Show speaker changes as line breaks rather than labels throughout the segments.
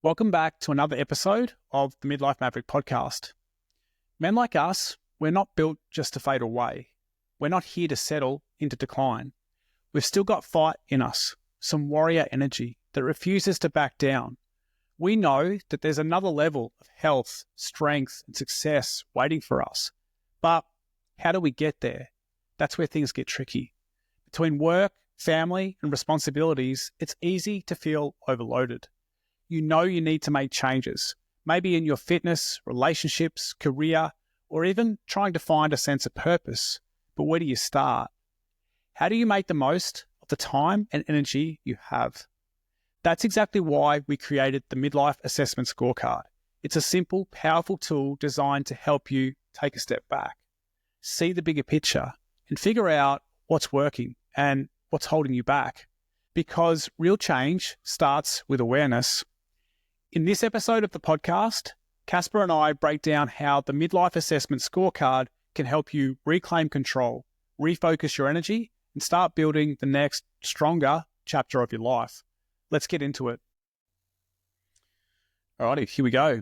Welcome back to another episode of the Midlife Maverick podcast. Men like us, we're not built just to fade away. We're not here to settle into decline. We've still got fight in us, some warrior energy that refuses to back down. We know that there's another level of health, strength, and success waiting for us. But how do we get there? That's where things get tricky. Between work, family, and responsibilities, it's easy to feel overloaded. You know you need to make changes, maybe in your fitness, relationships, career, or even trying to find a sense of purpose. But where do you start? How do you make the most of the time and energy you have? That's exactly why we created the Midlife Assessment Scorecard. It's a simple, powerful tool designed to help you take a step back, see the bigger picture, and figure out what's working and what's holding you back. Because real change starts with awareness. In this episode of the podcast, Caspar and I break down how the Midlife Assessment Scorecard can help you reclaim control, refocus your energy, and start building the next, stronger chapter of your life. Let's get into it. Alrighty, here we go.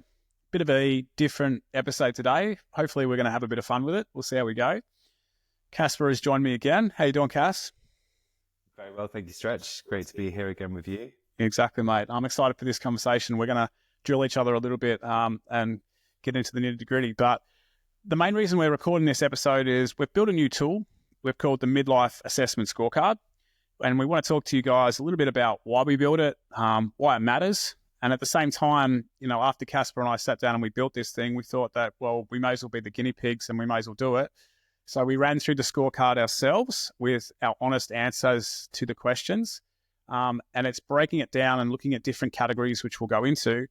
Bit of a different episode today. Hopefully we're going to have a bit of fun with it. We'll see how we go. Caspar has joined me again. How you doing, Cass?
Very well, thank you, Stretch. Great to be here again with you.
Exactly, mate. I'm excited for this conversation. We're going to drill each other a little bit and get into the nitty-gritty. But the main reason we're recording this episode is we've built a new tool we've called the Midlife Assessment Scorecard. And we want to talk to you guys a little bit about why we built it, why it matters. And at the same time, after Caspar and I sat down and we built this thing, we thought that, well, we may as well be the guinea pigs and we may as well do it. So we ran through the scorecard ourselves with our honest answers to the questions. And it's breaking it down and looking at different categories, which we'll go into.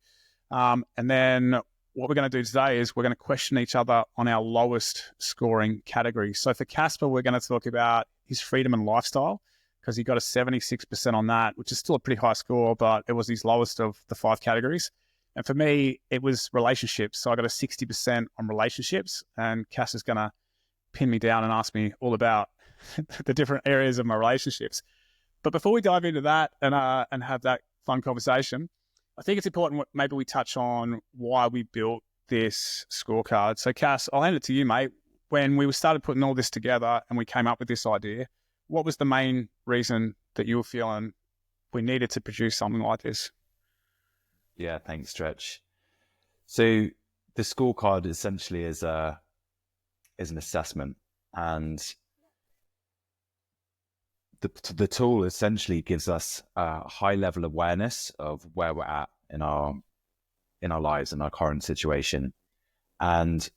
And then what we're going to do today is we're going to question each other on our lowest scoring category. So for Caspar, we're going to talk about his freedom and lifestyle, because he got a 76% on that, which is still a pretty high score, but it was his lowest of the 5 categories. And for me, it was relationships. So I got a 60% on relationships, and Cass is going to pin me down and ask me all about the different areas of my relationships. But before we dive into that and have that fun conversation, I think it's important maybe we touch on why we built this scorecard. So Cass, I'll hand it to you, mate. When we started putting all this together and we came up with this idea, what was the main reason that you were feeling we needed to produce something like this?
Yeah, thanks, Stretch. So the scorecard essentially is an assessment, and the tool essentially gives us a high level awareness of where we're at in our lives, in our current situation. And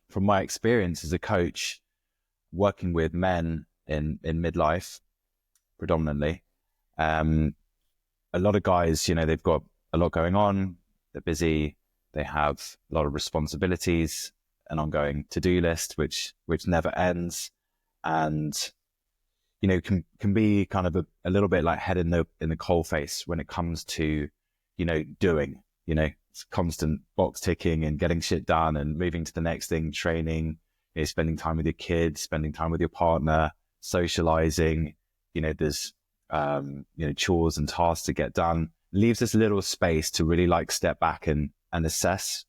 from my experience as a coach, working with men in midlife predominantly, a lot of guys, they've got a lot going on, they're busy, they have a lot of responsibilities, an ongoing to-do list which never ends, and can be kind of a little bit like head in the coalface when it comes to doing, it's constant box ticking and getting shit done and moving to the next thing, training, spending time with your kids, spending time with your partner, socializing, there's chores and tasks to get done. Leaves us a little space to really step back and assess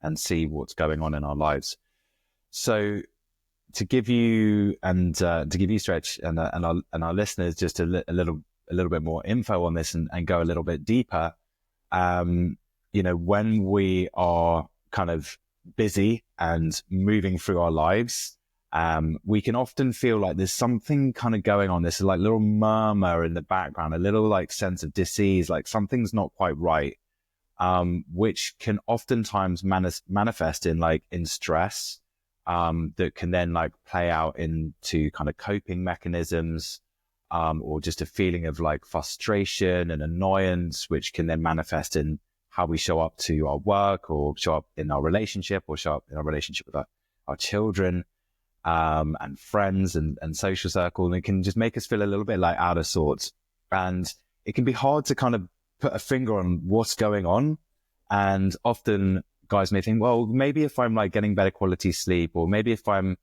and see what's going on in our lives. So to give you Stretch and our listeners just a little bit more info on this and go a little bit deeper, when we are kind of busy and moving through our lives, we can often feel like there's something kind of going on. There's like little murmur in the background, a little sense of disease, like something's not quite right, which can oftentimes manifest in stress, that can then play out into kind of coping mechanisms, or just a feeling of frustration and annoyance, which can then manifest in how we show up to our work, or show up in our relationship, or show up in our relationship with our children, and friends and social circle. And it can just make us feel a little bit out of sorts. And it can be hard to kind of put a finger on what's going on. And often guys may think, well, maybe if I'm getting better quality sleep, or maybe if I'm,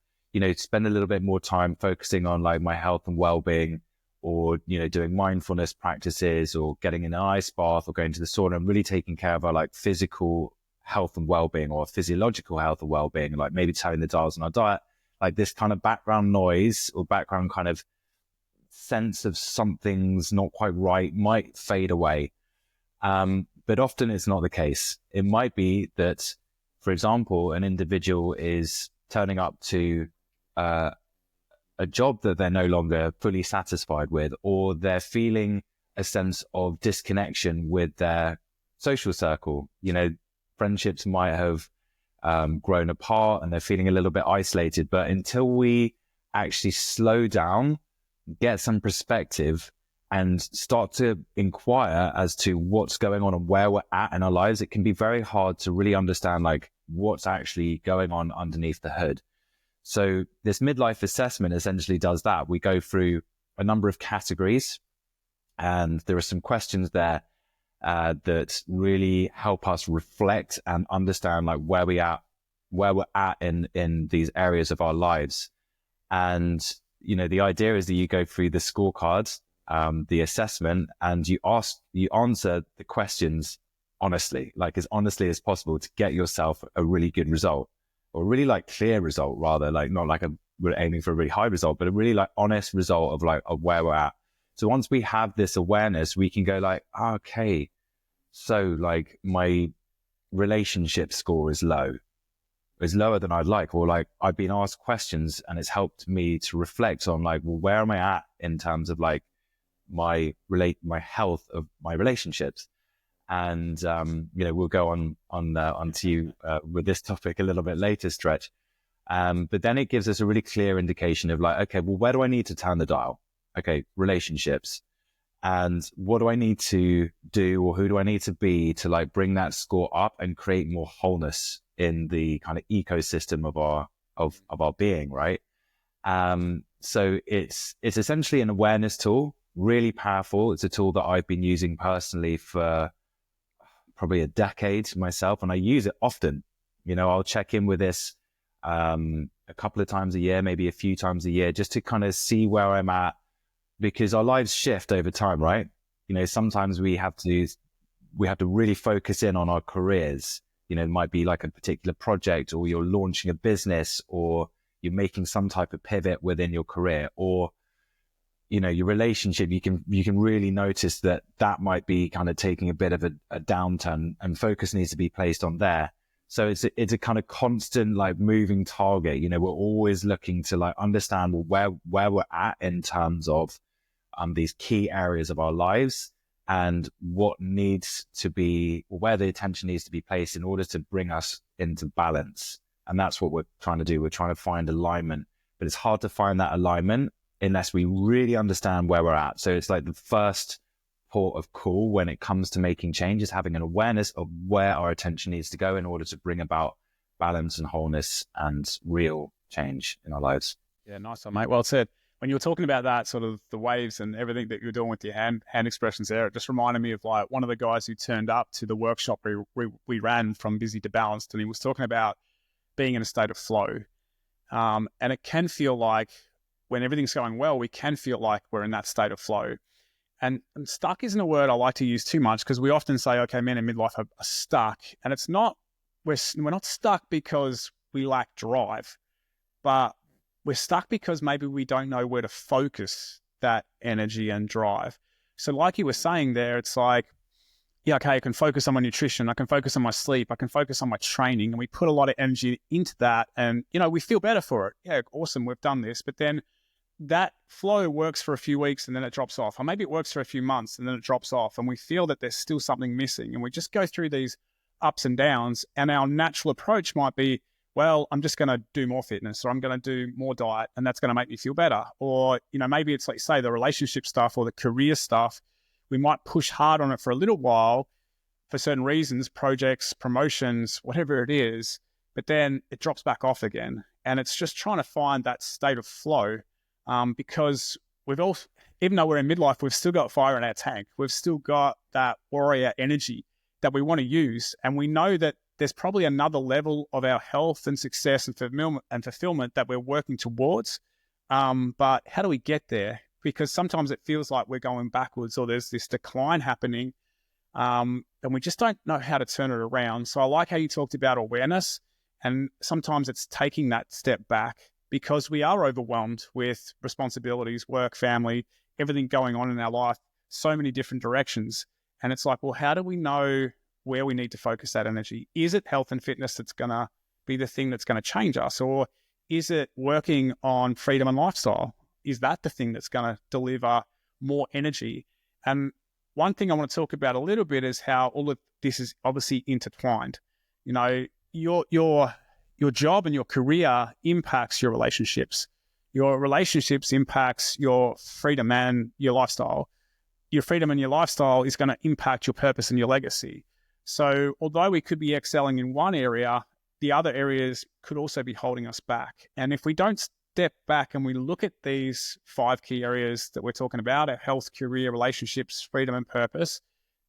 spend a little bit more time focusing on my health and well-being, or, doing mindfulness practices or getting in an ice bath or going to the sauna and really taking care of our like physical health and well-being or physiological health and well-being, like maybe turning the dials on our diet, like this kind of background noise or background kind of sense of something's not quite right might fade away. But often it's not the case. It might be that, for example, an individual is turning up to a job that they're no longer fully satisfied with, or they're feeling a sense of disconnection with their social circle. Friendships might have grown apart and they're feeling a little bit isolated. But until we actually slow down, get some perspective, and start to inquire as to what's going on and where we're at in our lives, it can be very hard to really understand like what's actually going on underneath the hood. So this midlife assessment essentially does that. We go through a number of categories, and there are some questions there that really help us reflect and understand like where we're at in these areas of our lives. And the idea is that you go through the scorecards, the assessment, and you answer the questions honestly, like as honestly as possible, to get yourself a really good result, or a really like clear result, rather, like not like we're aiming for a really high result, but a really like honest result of where we're at. So once we have this awareness, we can go like, okay, so like my relationship score is lower than I'd like, or like I've been asked questions and it's helped me to reflect on like, well, where am I at in terms of like my health of my relationships. And we'll go on to you with this topic a little bit later, Stretch. But then it gives us a really clear indication of like, okay, well, where do I need to turn the dial? Okay, relationships. And what do I need to do, or who do I need to be to like bring that score up and create more wholeness in the kind of ecosystem of our being, right? So it's essentially an awareness tool, really powerful. It's a tool that I've been using personally for probably a decade myself, and I use it often. I'll check in with this a couple of times a year, maybe a few times a year, just to kind of see where I'm at, because our lives shift over time, right? Sometimes we have to really focus in on our careers. It might be like a particular project, or you're launching a business, or you're making some type of pivot within your career, or your relationship. You can really notice that might be kind of taking a bit of a downturn, and focus needs to be placed on there. So it's a kind of constant like moving target. We're always looking to like understand where we're at in terms of these key areas of our lives, and what needs to be, where the attention needs to be placed in order to bring us into balance. And that's what we're trying to do. We're trying to find alignment, but it's hard to find that alignment unless we really understand where we're at. So it's like the first port of call when it comes to making changes, having an awareness of where our attention needs to go in order to bring about balance and wholeness and real change in our lives.
Yeah, nice one, mate. Well said. When you were talking about that, sort of the waves and everything that you were doing with your hand expressions there, it just reminded me of like one of the guys who turned up to the workshop we ran from busy to balanced, and he was talking about being in a state of flow. And it can feel like when everything's going well, we can feel like we're in that state of flow. And stuck isn't a word I like to use too much, because we often say, okay, men in midlife are stuck. And it's not, we're not stuck because we lack drive, but we're stuck because maybe we don't know where to focus that energy and drive. So like you were saying there, it's like, yeah, okay, I can focus on my nutrition, I can focus on my sleep, I can focus on my training, and we put a lot of energy into that, and, we feel better for it. Yeah, awesome, we've done this. But then that flow works for a few weeks and then it drops off. Or maybe it works for a few months and then it drops off, and we feel that there's still something missing. And we just go through these ups and downs, and our natural approach might be, well, I'm just going to do more fitness, or I'm going to do more diet, and that's going to make me feel better. Or, maybe it's like, say, the relationship stuff or the career stuff. We might push hard on it for a little while for certain reasons, projects, promotions, whatever it is, but then it drops back off again. And it's just trying to find that state of flow, because we've all, even though we're in midlife, we've still got fire in our tank. We've still got that warrior energy that we want to use. And we know that there's probably another level of our health and success and fulfillment that we're working towards. But how do we get there? because sometimes it feels like we're going backwards or there's this decline happening, and we just don't know how to turn it around. So I like how you talked about awareness, and sometimes it's taking that step back because we are overwhelmed with responsibilities, work, family, everything going on in our life, so many different directions. And it's like, well, how do we know where we need to focus that energy? Is it health and fitness that's going to be the thing that's going to change us? Or is it working on freedom and lifestyle? Is that the thing that's going to deliver more energy? And one thing I want to talk about a little bit is how all of this is obviously intertwined. You know, your job and your career impacts your relationships. Your relationships impacts your freedom and your lifestyle. Your freedom and your lifestyle is going to impact your purpose and your legacy. So although we could be excelling in one area, the other areas could also be holding us back. And if we don't step back and we look at these 5 key areas that we're talking about, our health, career, relationships, freedom, and purpose,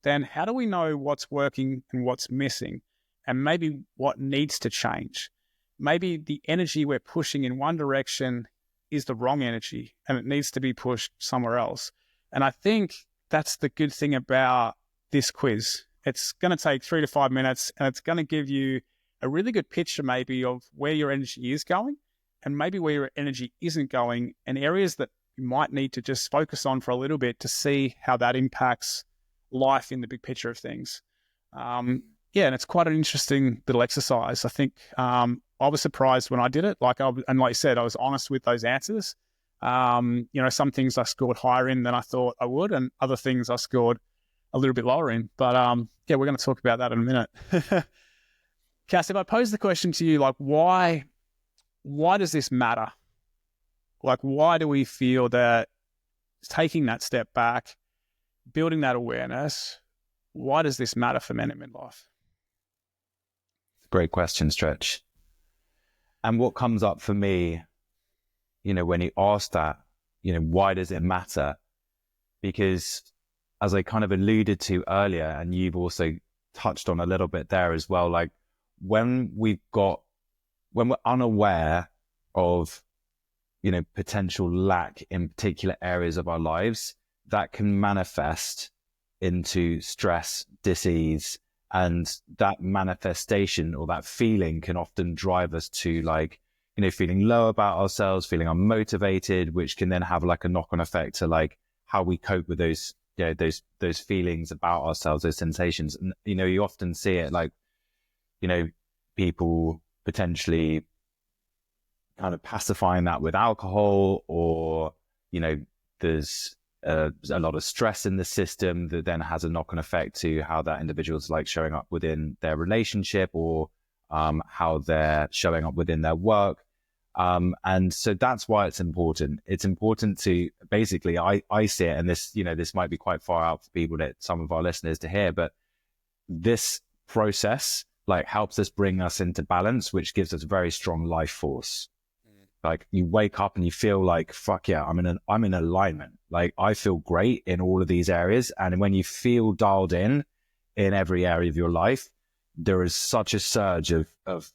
then how do we know what's working and what's missing? And maybe what needs to change? Maybe the energy we're pushing in one direction is the wrong energy and it needs to be pushed somewhere else. And I think that's the good thing about this quiz. It's going to take 3 to 5 minutes and it's going to give you a really good picture maybe of where your energy is going and maybe where your energy isn't going, and areas that you might need to just focus on for a little bit to see how that impacts life in the big picture of things. And it's quite an interesting little exercise. I think I was surprised when I did it. And like you said, I was honest with those answers. Some things I scored higher in than I thought I would, and other things I scored a little bit lower in. But we're going to talk about that in a minute. Cass, if I pose the question to you, like, why does this matter? Like, why do we feel that taking that step back, building that awareness, why does this matter for men in midlife?
Great question, Stretch. And what comes up for me, when you ask that, why does it matter? Because as I kind of alluded to earlier, and you've also touched on a little bit there as well, like when we're unaware of, potential lack in particular areas of our lives, that can manifest into stress, dis-ease, and that manifestation or that feeling can often drive us to feeling low about ourselves, feeling unmotivated, which can then have like a knock-on effect to how we cope with those feelings about ourselves, those sensations. And, you often see it people potentially kind of pacifying that with alcohol, or, there's a lot of stress in the system that then has a knock-on effect to how that individual's showing up within their relationship, or how they're showing up within their work. And so that's why it's important. It's important to basically, I see it, and this might be quite far out for people, that some of our listeners to hear, but this process helps us bring us into balance, which gives us very strong life force. You wake up and you feel like, fuck yeah, I'm in alignment. I feel great in all of these areas. And when you feel dialed in every area of your life, there is such a surge of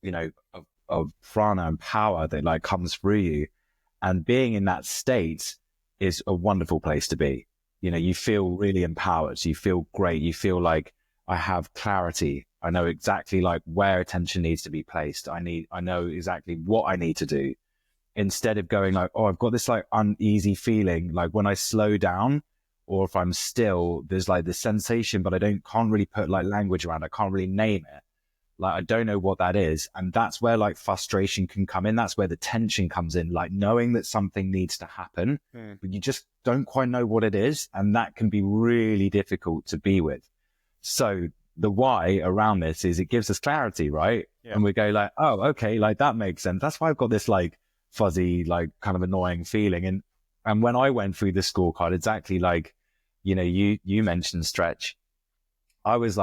prana and power that comes through you. And being in that state is a wonderful place to be. You feel really empowered. You feel great. You feel like, I have clarity. I know exactly where attention needs to be placed. I know exactly what I need to do, instead of going I've got this uneasy feeling. When I slow down, or if I'm still, there's this sensation, but I can't really put language around it. I can't really name it. I don't know what that is. And that's where frustration can come in. That's where the tension comes in, knowing that something needs to happen, but you just don't quite know what it is. And that can be really difficult to be with. So the why around this is it gives us clarity, right? Yeah. And we go oh, okay, that makes sense. That's why I've got this fuzzy, kind of annoying feeling. And when I went through the scorecard, exactly you mentioned, Stretch, I was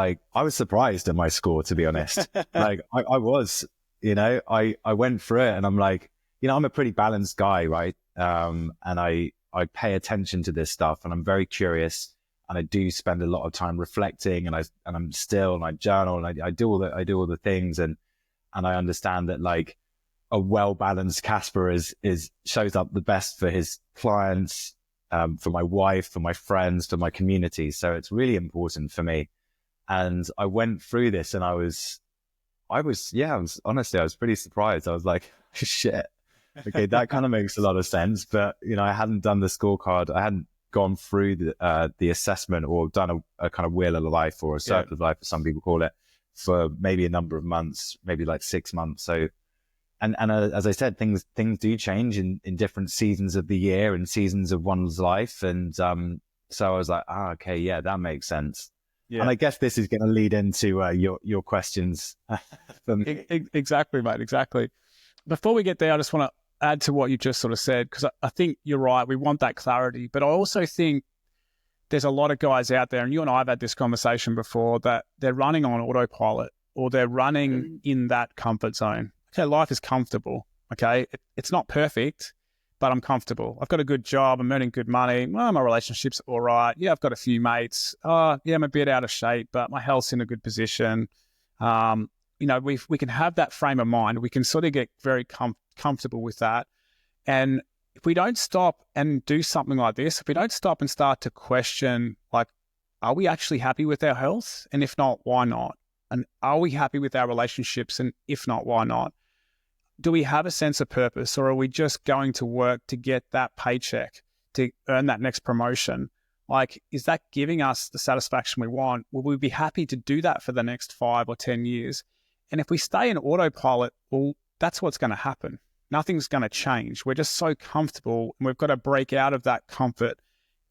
surprised at my score, to be honest. I was, I went through it and I'm I'm a pretty balanced guy, right? And I pay attention to this stuff, and I'm very curious, and I do spend a lot of time reflecting, and I journal, and I do all the things, and I understand that a well-balanced Caspar is shows up the best for his clients, for my wife, for my friends, for my community. So it's really important for me. And I went through this and I was honestly, I was pretty surprised. I was like, shit, okay, that kind of makes a lot of sense. But, I hadn't done the scorecard. I hadn't gone through the assessment or done a kind of wheel of life or a circle of life, as some people call it, for maybe a number of months, maybe like 6 months. So, and as I said, things do change in different seasons of the year and seasons of one's life. And so I was like, okay, yeah, that makes sense. Yeah. And I guess this is going to lead into your questions.
Exactly, mate. Exactly. Before we get there, I just want to add to what you just sort of said, because I think you're right. We want that clarity. But I also think there's a lot of guys out there, and you and I have had this conversation before, that they're running on autopilot or they're running in that comfort zone. Okay, life is comfortable. Okay, it's not perfect, but I'm comfortable. I've got a good job. I'm earning good money. Well, my relationship's all right. Yeah, I've got a few mates. Yeah, I'm a bit out of shape, but my health's in a good position. We can have that frame of mind. We can sort of get very comfortable with that. And if we don't stop and do something like this, if we don't stop and start to question, like, are we actually happy with our health? And if not, why not? And are we happy with our relationships? And if not, why not? Do we have a sense of purpose, or are we just going to work to get that paycheck, to earn that next promotion? Like, is that giving us the satisfaction we want? Will we be happy to do that for the next 5 or 10 years? And if we stay in autopilot, well, that's what's going to happen. Nothing's going to change. We're just so comfortable, and we've got to break out of that comfort.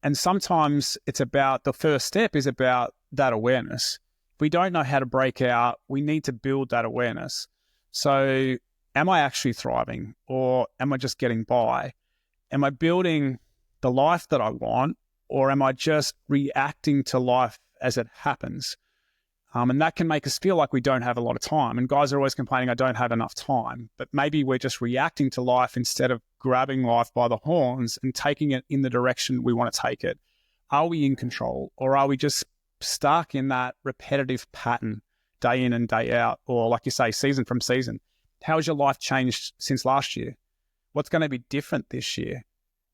And sometimes it's about, the first step is about that awareness. If we don't know how to break out, we need to build that awareness. So, am I actually thriving, or am I just getting by? Am I building the life that I want, or am I just reacting to life as it happens? And that can make us feel like we don't have a lot of time. And guys are always complaining, I don't have enough time. But maybe we're just reacting to life instead of grabbing life by the horns and taking it in the direction we want to take it. Are we in control, or are we just stuck in that repetitive pattern day in and day out? Or like you say, season from season. How has your life changed since last year? What's going to be different this year?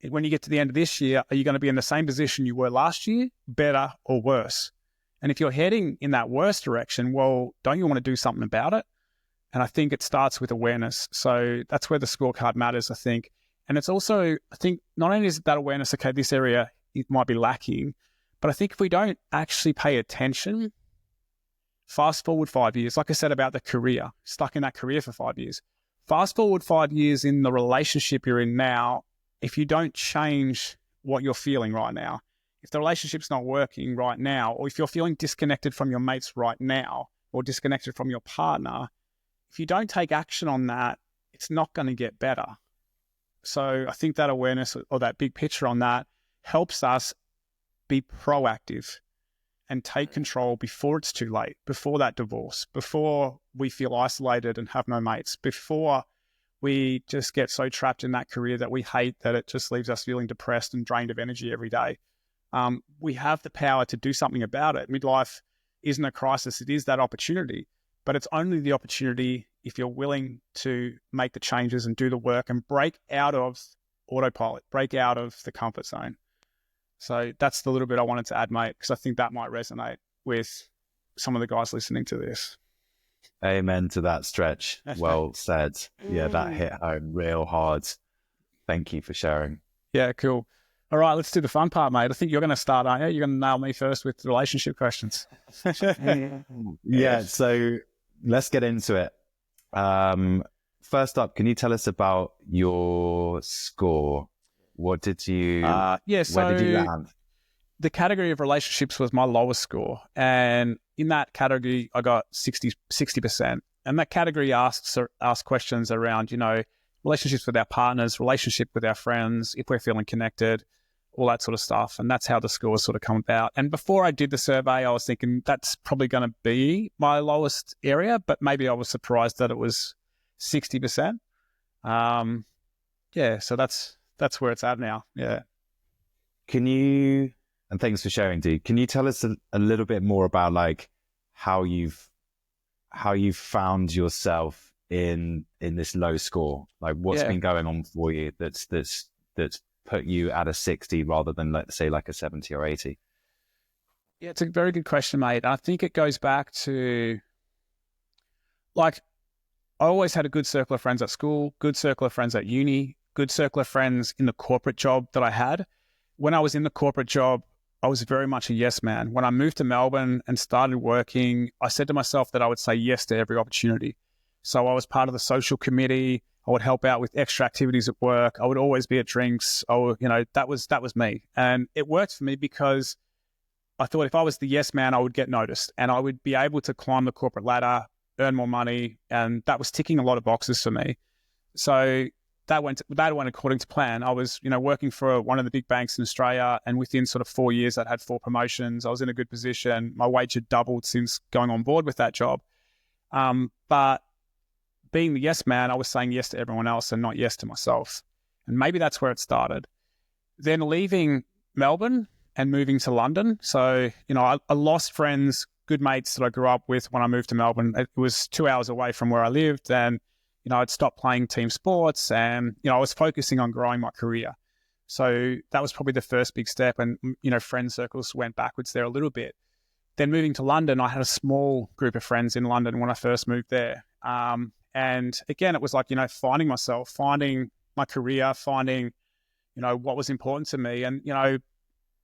When you get to the end of this year, are you going to be in the same position you were last year, better or worse? And if you're heading in that worse direction, well, don't you want to do something about it? And I think it starts with awareness. So that's where the scorecard matters, I think. And it's also, I think, not only is that awareness, okay, this area, it might be lacking, but I think if we don't actually pay attention, fast forward 5 years, like I said about the career, stuck in that career for 5 years. Fast forward 5 years in the relationship you're in now, if you don't change what you're feeling right now, if the relationship's not working right now, or if you're feeling disconnected from your mates right now, or disconnected from your partner, if you don't take action on that, it's not going to get better. So I think that awareness, or that big picture on that, helps us be proactive and take control before it's too late, before that divorce, before we feel isolated and have no mates, before we just get so trapped in that career that we hate that it just leaves us feeling depressed and drained of energy every day. We have the power to do something about it. Midlife isn't a crisis. It is that opportunity, but it's only the opportunity if you're willing to make the changes and do the work and break out of autopilot, break out of the comfort zone. So that's the little bit I wanted to add, mate, because I think that might resonate with some of the guys listening to this.
Amen to that, Stretch. Well said. Yeah, that hit home real hard. Thank you for sharing.
Yeah, cool. All right, let's do the fun part, mate. I think you're going to start, aren't you? You're going to nail me first with relationship questions.
Yeah, so let's get into it. First up, can you tell us about your score? What did you, where did you land?
The category of relationships was my lowest score. And in that category, I got 60%. And that category asks questions around, relationships with our partners, relationship with our friends, if we're feeling connected, all that sort of stuff. And that's how the scores sort of come about. And before I did the survey, I was thinking that's probably going to be my lowest area, but maybe I was surprised that it was 60%. So that's where it's at now. Yeah.
Can you, and thanks for sharing, Dee, can you tell us a little bit more about like how you've found yourself in this low score? Like what's been going on for you that's put you at a 60 rather than, let's say, like a 70 or 80?
Yeah, it's a very good question, mate. I think it goes back to, like, I always had a good circle of friends at school, good circle of friends at uni, good circle of friends in the corporate job that I had. When I was in the corporate job, I was very much a yes man. When I moved to Melbourne and started working, I said to myself that I would say yes to every opportunity. So I was part of the social committee. I would help out with extra activities at work. I would always be at drinks. That was me. And it worked for me because I thought if I was the yes man, I would get noticed and I would be able to climb the corporate ladder, earn more money. And that was ticking a lot of boxes for me. So that went according to plan. I was, working for one of the big banks in Australia, and within sort of 4 years, I'd had 4 promotions. I was in a good position. My wage had doubled since going on board with that job. But being the yes man, I was saying yes to everyone else and not yes to myself. And maybe that's where it started. Then leaving Melbourne and moving to London. So, I lost friends, good mates that I grew up with when I moved to Melbourne. It was 2 hours away from where I lived, and I'd stopped playing team sports and, I was focusing on growing my career. So that was probably the first big step. And, friend circles went backwards there a little bit. Then moving to London, I had a small group of friends in London when I first moved there. And again, it was like, finding myself, finding my career, finding, what was important to me. And,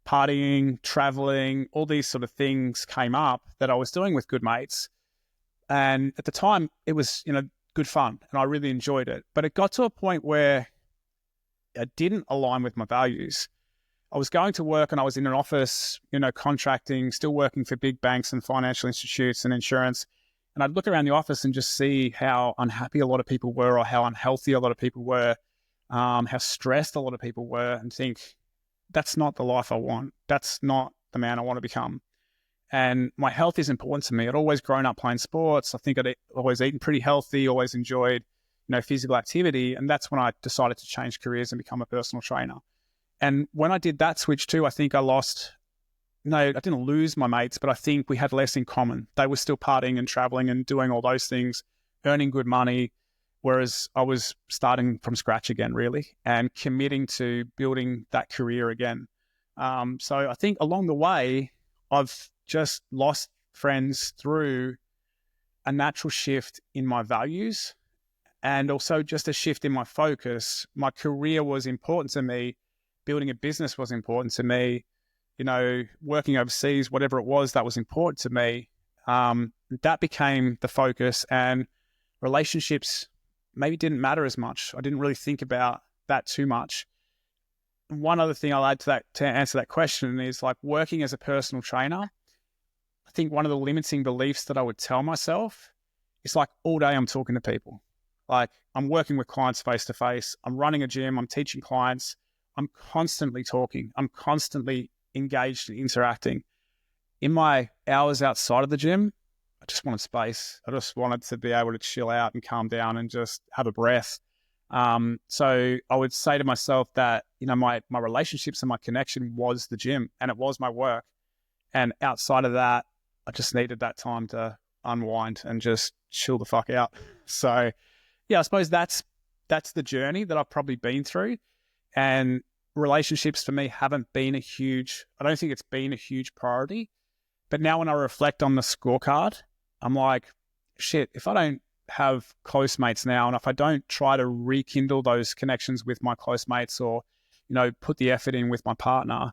partying, traveling, all these sort of things came up that I was doing with good mates. And at the time, it was, good fun and I really enjoyed it. But it got to a point where it didn't align with my values. I was going to work and I was in an office, contracting, still working for big banks and financial institutes and insurance. And I'd look around the office and just see how unhappy a lot of people were, or how unhealthy a lot of people were, how stressed a lot of people were, and think, that's not the life I want. That's not the man I want to become. And my health is important to me. I'd always grown up playing sports. I think I'd always eaten pretty healthy, always enjoyed, physical activity. And that's when I decided to change careers and become a personal trainer. And when I did that switch too, I think I didn't lose my mates, but I think we had less in common. They were still partying and traveling and doing all those things, earning good money, whereas I was starting from scratch again, really, and committing to building that career again. So I think along the way, I've just lost friends through a natural shift in my values and also just a shift in my focus. My career was important to me. Building a business was important to me. Working overseas, whatever it was, that was important to me. That became the focus, and relationships maybe didn't matter as much. I didn't really think about that too much. One other thing I'll add to that, to answer that question, is like working as a personal trainer. I think one of the limiting beliefs that I would tell myself is like all day I'm talking to people. Like I'm working with clients face to face. I'm running a gym. I'm teaching clients. I'm constantly talking. I'm constantly engaged and interacting. In my hours outside of the gym, I just wanted space. I just wanted to be able to chill out and calm down and just have a breath. So I would say to myself that, my relationships and my connection was the gym, and it was my work. And outside of that, I just needed that time to unwind and just chill the fuck out. So yeah, I suppose that's the journey that I've probably been through. And relationships for me haven't been I don't think it's been a huge priority. But now when I reflect on the scorecard, I'm like, shit, if I don't have close mates now, and if I don't try to rekindle those connections with my close mates, or, put the effort in with my partner,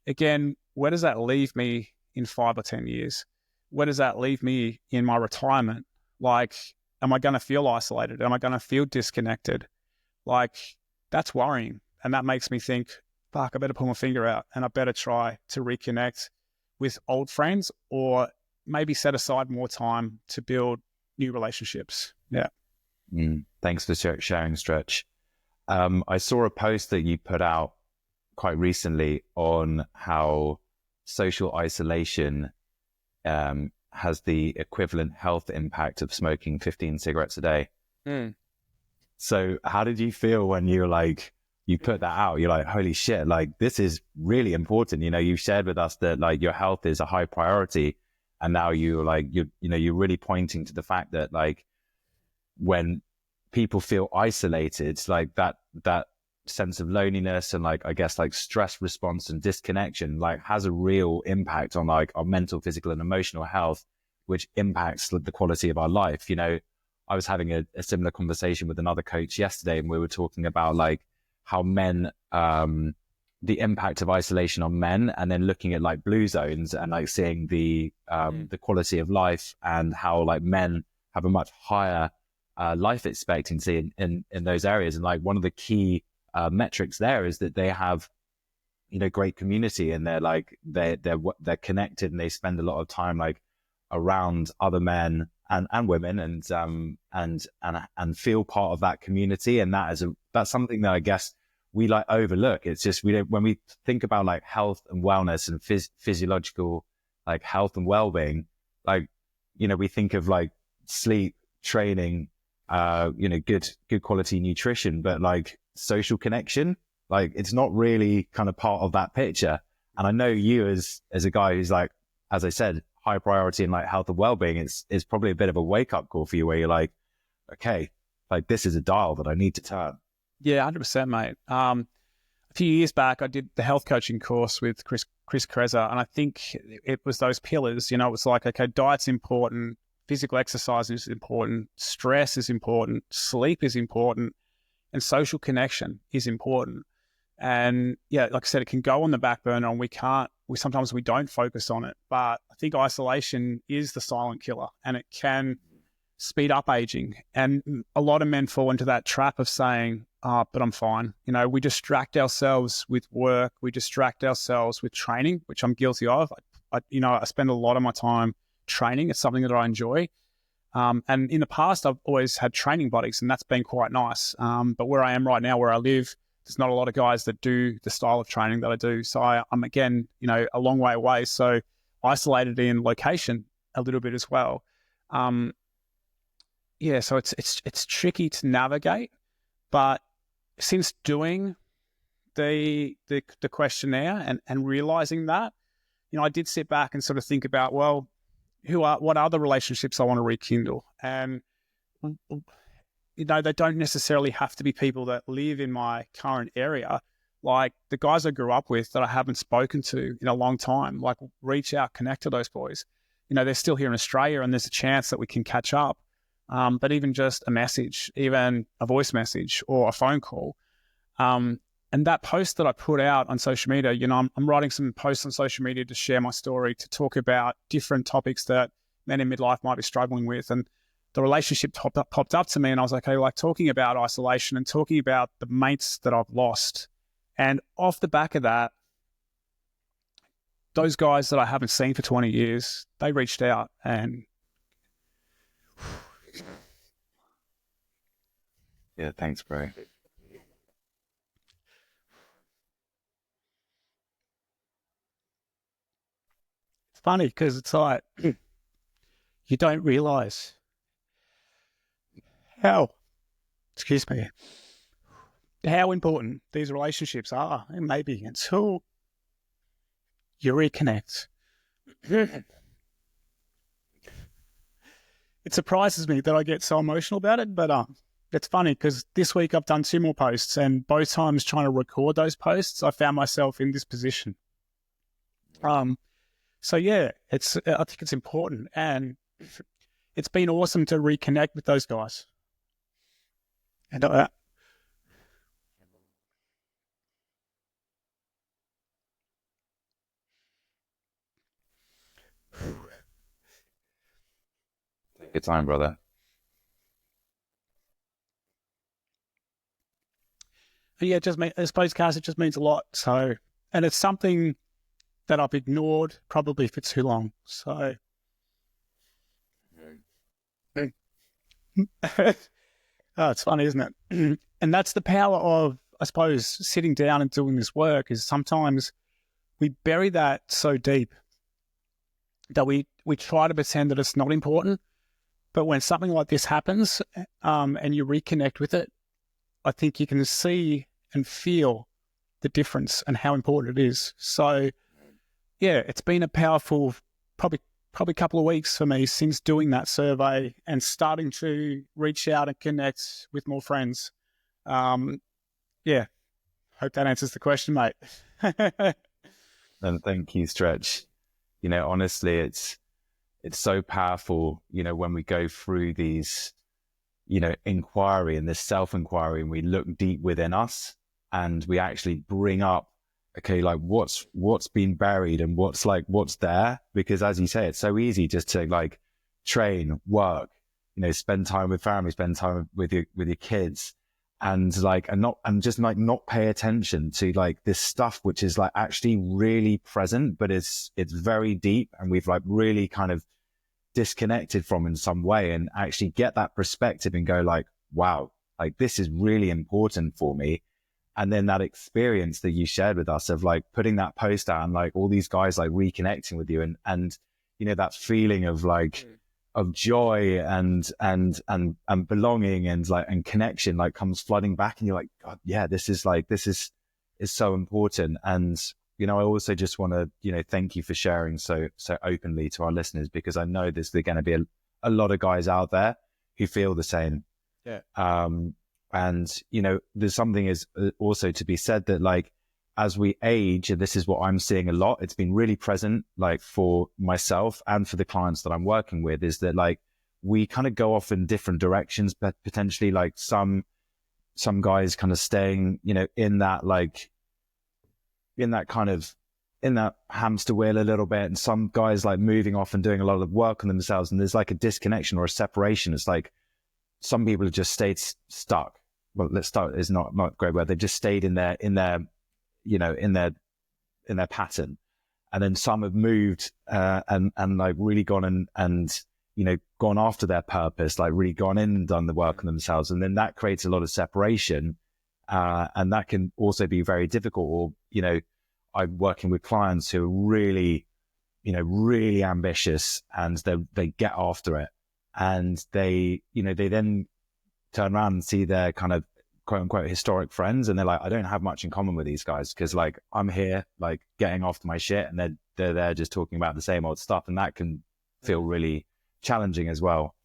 again, where does that leave me in 5 or 10 years? Where does that leave me in my retirement? Like, am I going to feel isolated? Am I going to feel disconnected? Like, that's worrying. And that makes me think, fuck, I better pull my finger out and I better try to reconnect with old friends, or maybe set aside more time to build new relationships. Yeah.
Thanks for sharing, Stretch. I saw a post that you put out quite recently on how social isolation has the equivalent health impact of smoking 15 cigarettes a day. So how did you feel when you put that out? You're like, holy shit, like this is really important. You've shared with us that like your health is a high priority. And now you're really pointing to the fact that like when people feel isolated, like that sense of loneliness and like, I guess, like stress response and disconnection, like has a real impact on like our mental, physical and emotional health, which impacts the quality of our life. You know, I was having a similar conversation with another coach yesterday, and we were talking about like how men, the impact of isolation on men, and then looking at like blue zones and like seeing the quality of life and how like men have a much higher life expectancy in those areas. And like one of the key metrics there is that they have, you know, great community, and they're like they're connected, and they spend a lot of time like around other men and women, and feel part of that community. And that's something that I guess we like overlook. It's just when we think about like health and wellness and physiological like health and well-being, like, you know, we think of like sleep, training, you know, good quality nutrition, but like social connection, like it's not really kind of part of that picture. And I know you as a guy who's like, as I said, high priority in like health and well-being, it's probably a bit of a wake-up call for you, where you're like, okay, like this is a dial that I need to turn.
Yeah, 100%, mate. A few years back, I did the health coaching course with Chris Kreza, and I think it was those pillars. You know, it was like, okay, diet's important, physical exercise is important, stress is important, sleep is important, and social connection is important. And yeah, like I said, it can go on the back burner, and sometimes we don't focus on it. But I think isolation is the silent killer, and it can speed up aging. And a lot of men fall into that trap of saying, but I'm fine. You know, we distract ourselves with work. We distract ourselves with training, which I'm guilty of. I spend a lot of my time training. It's something that I enjoy. And in the past, I've always had training buddies, and that's been quite nice. But where I am right now, where I live, there's not a lot of guys that do the style of training that I do. So I'm, again, you know, a long way away. So isolated in location a little bit as well. Yeah, so it's tricky to navigate. But since doing the questionnaire and realizing that, you know, I did sit back and sort of think about, well, what are the relationships I want to rekindle? And, you know, they don't necessarily have to be people that live in my current area. Like the guys I grew up with that I haven't spoken to in a long time, like reach out, connect to those boys. You know, they're still here in Australia, and there's a chance that we can catch up. But even just a message, even a voice message or a phone call. And that post that I put out on social media, you know, I'm writing some posts on social media to share my story, to talk about different topics that men in midlife might be struggling with. And the relationship popped up to me, and I was like, okay, like talking about isolation and talking about the mates that I've lost. And off the back of that, those guys that I haven't seen for 20 years, they reached out. And
yeah, thanks, bro.
it's funny because it's like, you don't realize how important these relationships are, and maybe until you reconnect. It surprises me that I get so emotional about it, but it's funny because this week I've done 2 more posts, and both times trying to record those posts, I found myself in this position. So yeah, I think it's important, and it's been awesome to reconnect with those guys. And
Take your time, brother.
yeah, I suppose, Cas, it just means a lot. So, and it's something that I've ignored probably for too long. So, it's funny, isn't it? And that's the power of, I suppose, sitting down and doing this work, is sometimes we bury that so deep that we try to pretend that it's not important. But when something like this happens, and you reconnect with it, I think you can see and feel the difference and how important it is. So, yeah, it's been a powerful, probably probably a couple of weeks for me since doing that survey and starting to reach out and connect with more friends. Yeah, hope that answers the question, mate.
And thank you, Stretch. Honestly, it's so powerful, when we go through these, inquiry and this self-inquiry, and we look deep within us and we actually bring up, okay, like what's been buried and what's there. Because as you say, it's so easy just to like train, work, spend time with family, spend time with your kids, and not pay attention to like this stuff, which is like actually really present, but it's very deep, and we've like really kind of disconnected from in some way, and actually get that perspective and go like, wow, like this is really important for me. And then that experience that you shared with us of like putting that post out and like all these guys like reconnecting with you, and that feeling of like of joy and belonging and connection like comes flooding back, and you're like, God, yeah, this is so important. And I also just want to thank you for sharing so openly to our listeners, because I know there's going to be a lot of guys out there who feel the same.
Yeah.
And there's something is also to be said that like as we age, and this is what I'm seeing a lot, it's been really present like for myself and for the clients that I'm working with, is that like we kind of go off in different directions, but potentially like some guys kind of staying in that hamster wheel a little bit, and some guys like moving off and doing a lot of work on themselves, and there's like a disconnection or a separation. It's like some people have just stayed stuck. Well, let's start is not a great word. They've just stayed in their pattern, and then some have moved and like really gone and gone after their purpose, like really gone in and done the work on themselves, and then that creates a lot of separation, and that can also be very difficult. Or I'm working with clients who are really ambitious, and they get after it, and they then turn around and see their kind of quote unquote historic friends, and they're like, I don't have much in common with these guys, because like I'm here like getting after my shit, and they're there just talking about the same old stuff, and that can feel really challenging as well.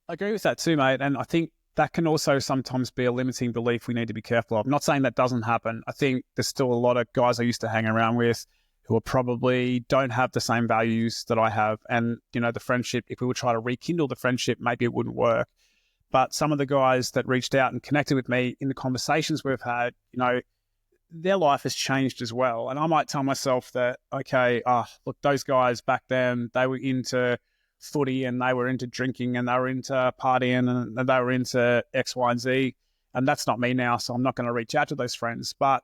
I agree with that too, mate. And I think that can also sometimes be a limiting belief we need to be careful of. I'm not saying that doesn't happen. I think there's still a lot of guys I used to hang around with who are probably don't have the same values that I have. And, the friendship, if we would try to rekindle the friendship, maybe it wouldn't work. But some of the guys that reached out and connected with me in the conversations we've had, their life has changed as well. And I might tell myself that, okay, look, those guys back then, they were into footy, and they were into drinking, and they were into partying, and they were into X, Y, and Z. And that's not me now, so I'm not going to reach out to those friends. But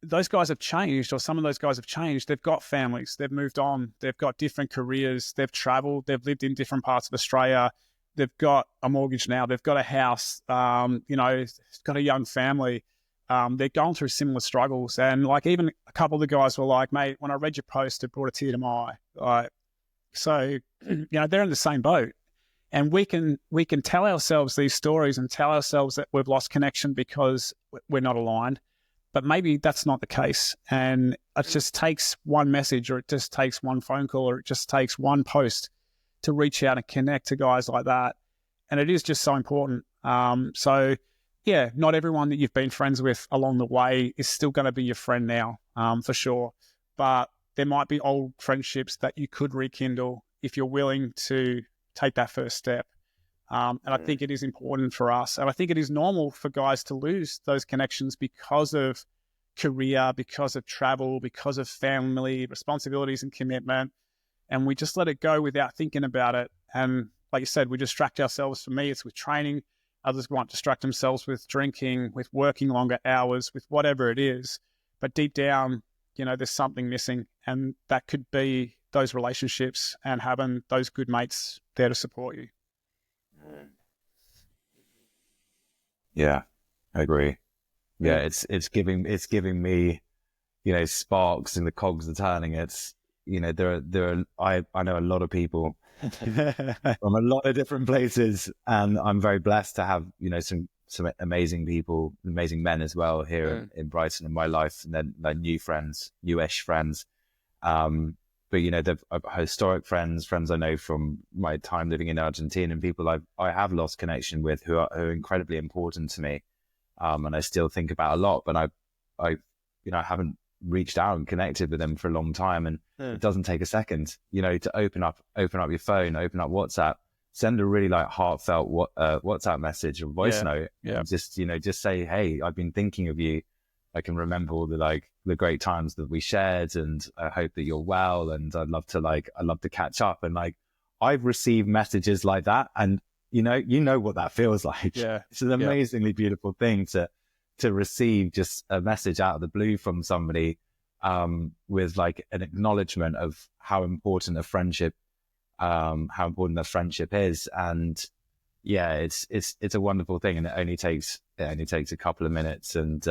those guys have changed, or some of those guys have changed. They've got families, they've moved on, they've got different careers, they've traveled, they've lived in different parts of Australia. They've got a mortgage now. They've got a house. Got a young family. They're going through similar struggles. And like even a couple of the guys were like, mate, when I read your post, it brought a tear to my eye. So they're in the same boat, and we can tell ourselves these stories and tell ourselves that we've lost connection because we're not aligned. But maybe that's not the case. And it just takes one message, or it just takes one phone call, or it just takes one post to reach out and connect to guys like that. And it is just so important. So yeah, not everyone that you've been friends with along the way is still going to be your friend now, for sure. But there might be old friendships that you could rekindle if you're willing to take that first step. And I think it is important for us. And I think it is normal for guys to lose those connections because of career, because of travel, because of family responsibilities and commitment. And we just let it go without thinking about it. And like you said, we distract ourselves. For me, it's with training. Others might distract themselves with drinking, with working longer hours, with whatever it is. But deep down, there's something missing. And that could be those relationships and having those good mates there to support you.
Yeah, I agree. Yeah, it's giving me, sparks, and the cogs are turning. It's, I know a lot of people from a lot of different places, and I'm very blessed to have, some amazing people, amazing men as well here in Brighton in my life, and then like new friends, newish friends. but they're historic friends I know from my time living in Argentina, and people I have lost connection with who are incredibly important to me, and I still think about a lot. But I haven't reached out and connected with them for a long time, and it doesn't take a second, to open up your phone, open up WhatsApp, send a really like heartfelt WhatsApp message or voice note, and just say, hey, I've been thinking of you. I can remember all the great times that we shared, and I hope that you're well, and I'd love to catch up. And like, I've received messages like that, and you know what that feels like.
Yeah.
It's an amazingly beautiful thing to receive just a message out of the blue from somebody, with like an acknowledgement of how important a friendship is. And yeah, it's a wonderful thing, and it only takes a couple of minutes. And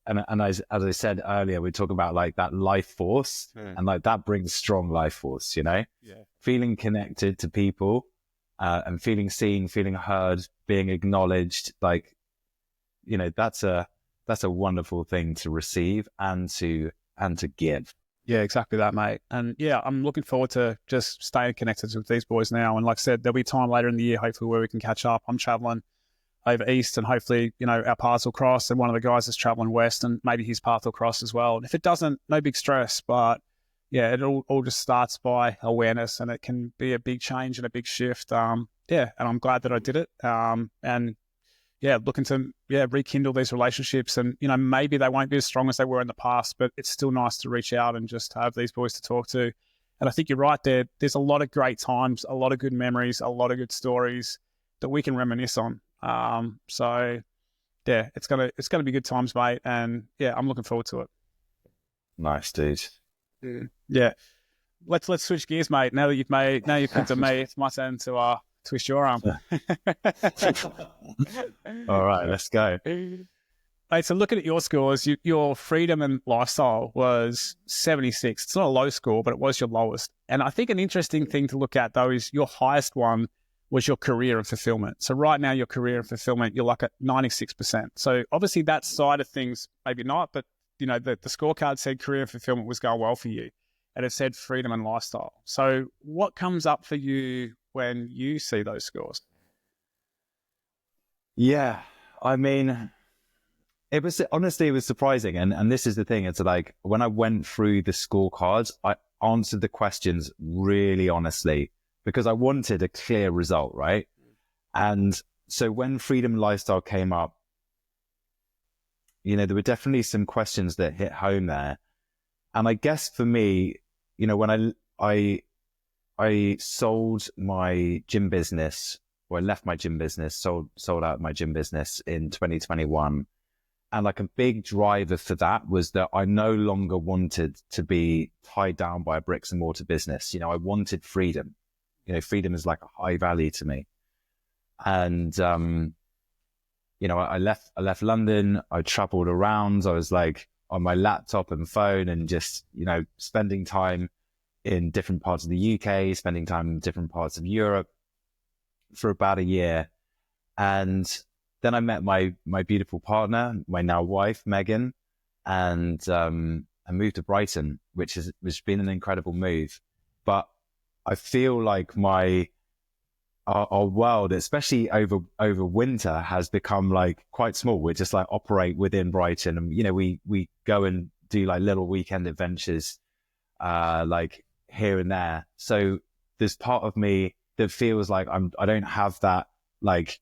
as I said earlier, we talk about like that life force, and like that brings strong life force, feeling connected to people, and feeling seen, feeling heard, being acknowledged. Like, that's a wonderful thing to receive and to give.
Yeah, exactly that, mate. And yeah, I'm looking forward to just staying connected with these boys now. And like I said, there'll be time later in the year, hopefully, where we can catch up. I'm traveling over east, and hopefully, our paths will cross, and one of the guys is traveling west, and maybe his path will cross as well. And if it doesn't, no big stress, but yeah, it all just starts by awareness, and it can be a big change and a big shift. And I'm glad that I did it. And yeah, looking to rekindle these relationships, and maybe they won't be as strong as they were in the past, but it's still nice to reach out and just have these boys to talk to. And I think you're right there. There's a lot of great times, a lot of good memories, a lot of good stories that we can reminisce on. So yeah, it's gonna be good times, mate. And yeah, I'm looking forward to it.
Nice, dude.
Yeah. Let's switch gears, mate. Now you've picked on me, it's my turn to twist your arm.
All right, let's go.
Mate, so looking at your scores, your freedom and lifestyle was 76. It's not a low score, but it was your lowest. And I think an interesting thing to look at, though, is your highest one was your career and fulfillment. So right now, your career and fulfillment, you're like at 96%. So obviously that side of things, maybe not, but the scorecard said career and fulfillment was going well for you, and it said freedom and lifestyle. So what comes up for you when you see those scores?
Yeah, I mean, it was surprising. And this is the thing. It's like, when I went through the scorecards, I answered the questions really honestly, because I wanted a clear result, right? And so when freedom and lifestyle came up, there were definitely some questions that hit home there. And I guess for me, when I sold my gym business, or I left my gym business, sold out my gym business in 2021. And like a big driver for that was that I no longer wanted to be tied down by a bricks and mortar business. I wanted freedom. Freedom is like a high value to me. And, I left London. I traveled around. I was like on my laptop and phone, and just, spending time in different parts of the UK, spending time in different parts of Europe for about a year. And then I met my beautiful partner, my now wife, Megan, and I moved to Brighton, which has been an incredible move. But I feel like our world, especially over winter, has become like quite small. We're just like operate within Brighton, and we go and do like little weekend adventures, like here and there. So there's part of me that feels like I don't have that like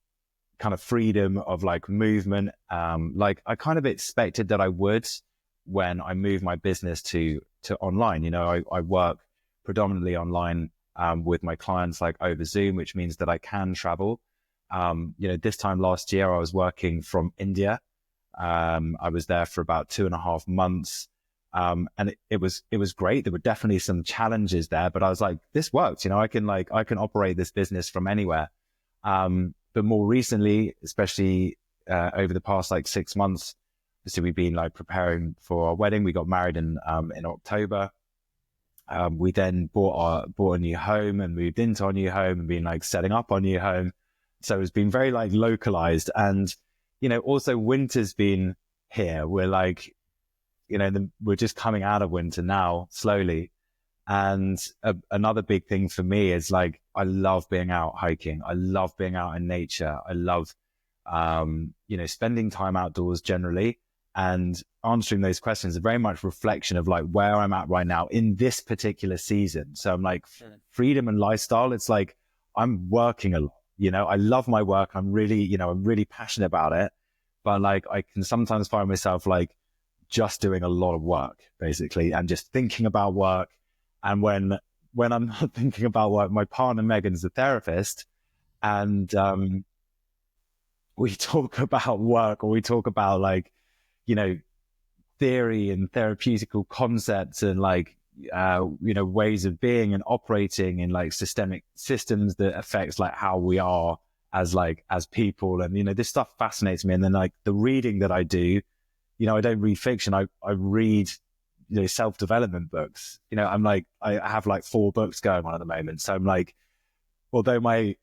kind of freedom of like movement. Like I kind of expected that I would when I moved my business to online. I work predominantly online with my clients, like over Zoom, which means that I can travel. This time last year, I was working from India. I was there for about 2.5 months. And it was great. There were definitely some challenges there, but I was like, this works. I can operate this business from anywhere. But more recently, especially over the past like 6 months, so we've been like preparing for our wedding. We got married in October. We then bought a new home and moved into our new home and been like setting up our new home. So it's been very like localized. And, also winter's been here. We're like, we're just coming out of winter now, slowly. And another big thing for me is like, I love being out hiking. I love being out in nature. I love, spending time outdoors generally, and answering those questions are very much reflection of like where I'm at right now in this particular season. So I'm like, freedom and lifestyle, it's like, I'm working a lot, I love my work. I'm really passionate about it, but like, I can sometimes find myself like just doing a lot of work basically, and just thinking about work. And when I'm not thinking about work, my partner Megan's a therapist, and we talk about work, or we talk about like, theory and therapeutical concepts, and like, ways of being and operating in like systemic systems that affects like how we are as people. And, this stuff fascinates me. And then like the reading that I do, I don't read fiction. I read, self-development books. I'm like, I have like 4 books going on at the moment. So I'm like, although my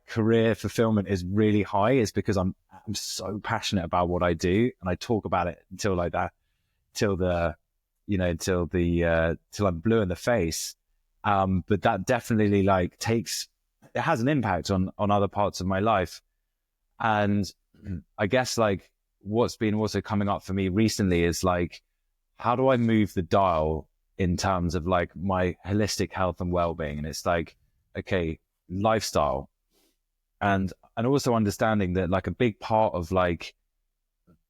career fulfillment is really high, is because I'm so passionate about what I do, and I talk about it till I'm blue in the face. But that definitely like it has an impact on other parts of my life. And I guess like what's been also coming up for me recently is like, how do I move the dial in terms of like my holistic health and well-being? And it's like, okay, lifestyle, and also understanding that like a big part of like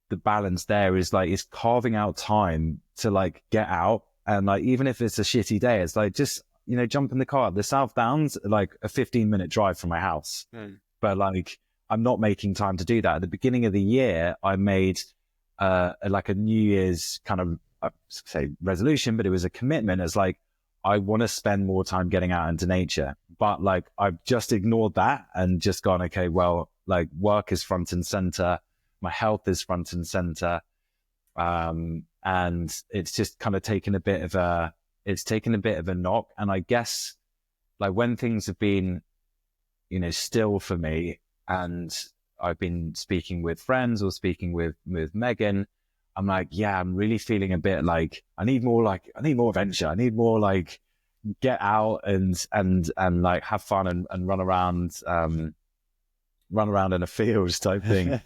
the balance there is carving out time to like get out. And like, even if it's a shitty day, it's like, just, jump in the car. The South Downs are like a 15-minute drive from my house. But like, I'm not making time to do that. At the beginning of the year, I made like a New Year's kind of, I say resolution, but it was a commitment. It's like, I want to spend more time getting out into nature, but like, I've just ignored that and just gone, okay, well, like work is front and center. My health is front and center. And it's just kind of taken a bit of a knock. And I guess like when things have been, still for me, and I've been speaking with friends or speaking with Megan, I'm like, yeah, I'm really feeling a bit like I need more adventure. I need more like get out and like have fun and run around in a field type thing.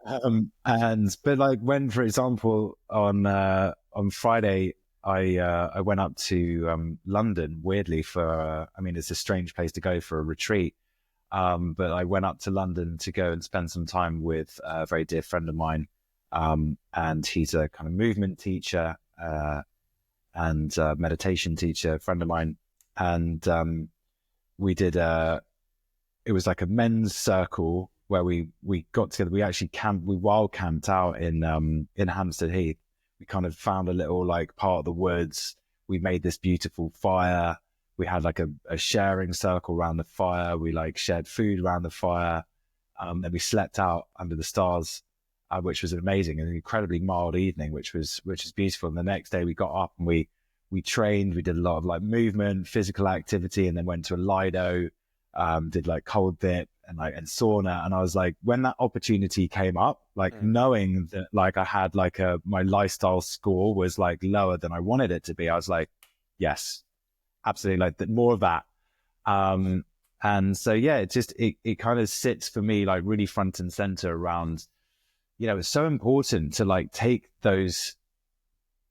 But like when, for example, on Friday, I went up to London, weirdly, for it's a strange place to go for a retreat. But I went up to London to go and spend some time with a very dear friend of mine. And he's a kind of movement teacher and meditation teacher, friend of mine. And we did it was like a men's circle where we got together. We actually wild camped out in Hampstead Heath. We kind of found a little like part of the woods. We made this beautiful fire. We had like a sharing circle around the fire. We like shared food around the fire. Then we slept out under the stars, which was amazing, and an incredibly mild evening, which was beautiful. And the next day we got up and we trained. We did a lot of like movement, physical activity, and then went to a Lido, did like cold dip and sauna. And I was like, when that opportunity came up, like knowing that like I had like my lifestyle score was like lower than I wanted it to be, I was like, yes, absolutely, like more of that. And so yeah, it kind of sits for me like really front and center around, it's so important to like take those,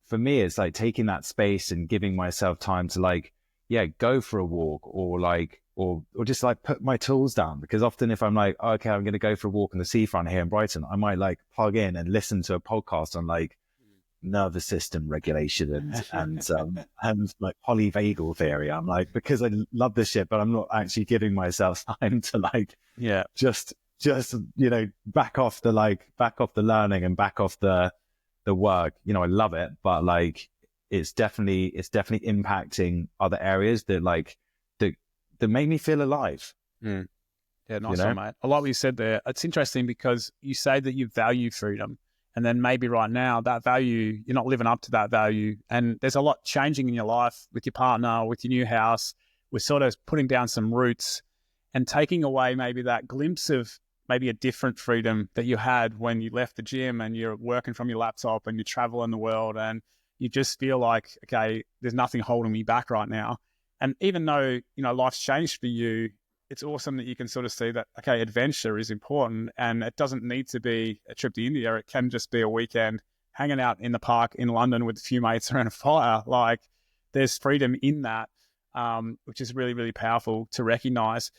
for me, it's like taking that space and giving myself time to like, yeah, go for a walk or just like put my tools down. Because often if I'm like, oh, okay, I'm going to go for a walk on the seafront here in Brighton, I might like plug in and listen to a podcast on like nervous system regulation and like polyvagal theory. I'm like, because I love this shit, but I'm not actually giving myself time to like, just back off the learning and back off the work. I love it, but like it's definitely impacting other areas that like that make me feel alive.
Yeah, nice one, mate. I like what you said there. It's interesting because you say that you value freedom, and then maybe right now that value, you're not living up to that value, and there's a lot changing in your life with your partner, with your new house. We're sort of putting down some roots and taking away maybe that glimpse of maybe a different freedom that you had when you left the gym and you're working from your laptop and you travel in the world and you just feel like, okay, there's nothing holding me back right now. And even though, life's changed for you, it's awesome that you can sort of see that, okay, adventure is important and it doesn't need to be a trip to India. It can just be a weekend hanging out in the park in London with a few mates around a fire. Like, there's freedom in that, which is really, really powerful to recognize.